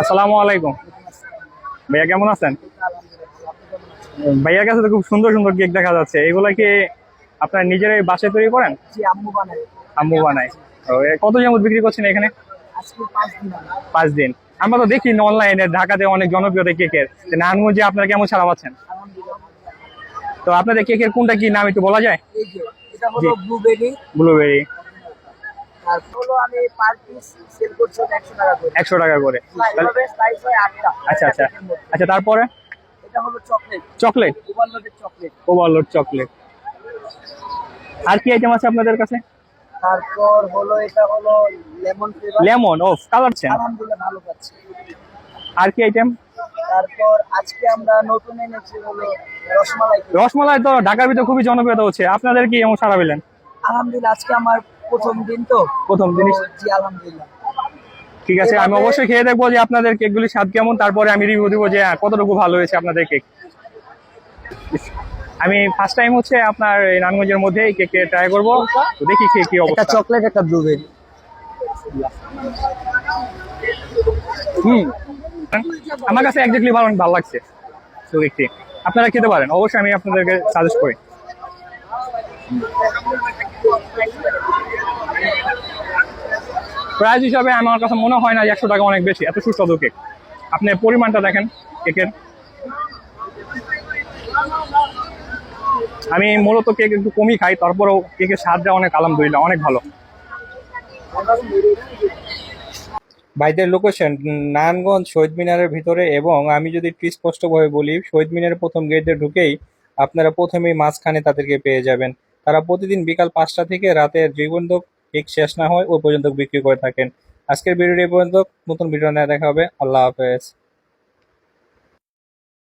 আসসালামু আলাইকুম। ভাইয়া কেমন আছেন? ভাইয়ার কাছে তো খুব সুন্দর সুন্দর কেক দেখা যাচ্ছে, এগুলা কি আপনার নিজেরাই বাসায় তৈরি করেন? জি, আম্মু বানায়। আম্মু বানায়? কত যাবত বিক্রি করছেন এখানে? আজকে 5 দিন হবে। 5 দিন। আমরা তো দেখি অনলাইনে ঢাকাতে অনেক জনপ্রিয়তা কেকের, নারায়ণগঞ্জে আপনারা কেমন সাড়া পাচ্ছেন? আলহামদুলিল্লাহ। তো আপনাদের কেকের কোনটা কি নাম একটু বলা যায়? এই যে এটা হলো ব্লুবেরি। ব্লুবেরি। তারপর হলো আমি পার পিস সেল করছি 100 টাকা করে। 100 টাকা করে? এইভাবে স্লাইস হয় 8টা। আচ্ছা আচ্ছা আচ্ছা, তারপরে এটা হলো chocolate. Chocolate, overloaded chocolate. Overload chocolate. আর কি আইটেম আছে আপনাদের কাছে? তারপর হলো এটা হলো লেমন ফ্লেভার। লেমন ও কালার চেন। আলহামদুলিল্লাহ ভালো পাচ্ছি। আর কি আইটেম? তারপর আজকে আমরা নতুন এনেছি হলো রসমালাই কেক। রসমালাই তো ঢাকার ভিতরে খুবই জনপ্রিয়তা হচ্ছে, আপনাদের কি এমন সাড়া পেলেন? আলহামদুলিল্লাহ আজকে আমার প্রথম দিন তো। প্রথম জিনিস। জি আলহামদুলিল্লাহ। ঠিক আছে, আমি অবশ্যই খেয়ে দেখবো যে আপনাদের কেকগুলির স্বাদ কেমন, তারপরে আমি রিভিউ দিব যে কতটুকু ভালো হয়েছে আপনাদের কেক। আমি ফার্স্ট টাইম হচ্ছে আপনার এই নারায়ণগঞ্জের মধ্যে এই কেক ট্রাই করবো, তো দেখি খেয়ে কি একটা অবস্থা। চকলেট একটা ব্লুবেরি। হুম, আমার কাছে একজাক্টলি ভালো ভালো লাগছে। তো দেখি আপনারা খেতে পারেন, অবশ্যই আমি আপনাদেরকে সাজেস্ট করি। প্রাইস হিসাবে আমার কাছে মনে হয় না যে 100 টাকা অনেক বেশি, এত সুস্বাদু কেক। আপনি পরিমাণটা দেখেন কেকের। আমি মূলত কেক একটু কমই খাই, তারপরেও কেকের স্বাদটা অনেক আলহামদুলিল্লাহ অনেক ভালো। ভাইদের লোকেশন নারায়ণগঞ্জ শহীদ মিনারের ভিতরে, এবং আমি যদি একটু স্পষ্টভাবে বলি, শহীদ মিনারের প্রথম গেটে ঢুকেই আপনারা প্রথমেই মাঝখানে তাদেরকে পেয়ে যাবেন। তারা প্রতিদিন বিকাল 5টা থেকে রাতের যে পর্যন্ত কেক শেষ না হয় ওই পর্যন্ত বিক্রি করে থাকেন। আজকের ভিডিওটি এই পর্যন্ত, নতুন ভিডিও নিয়ে দেখা হবে। আল্লাহ হাফেজ।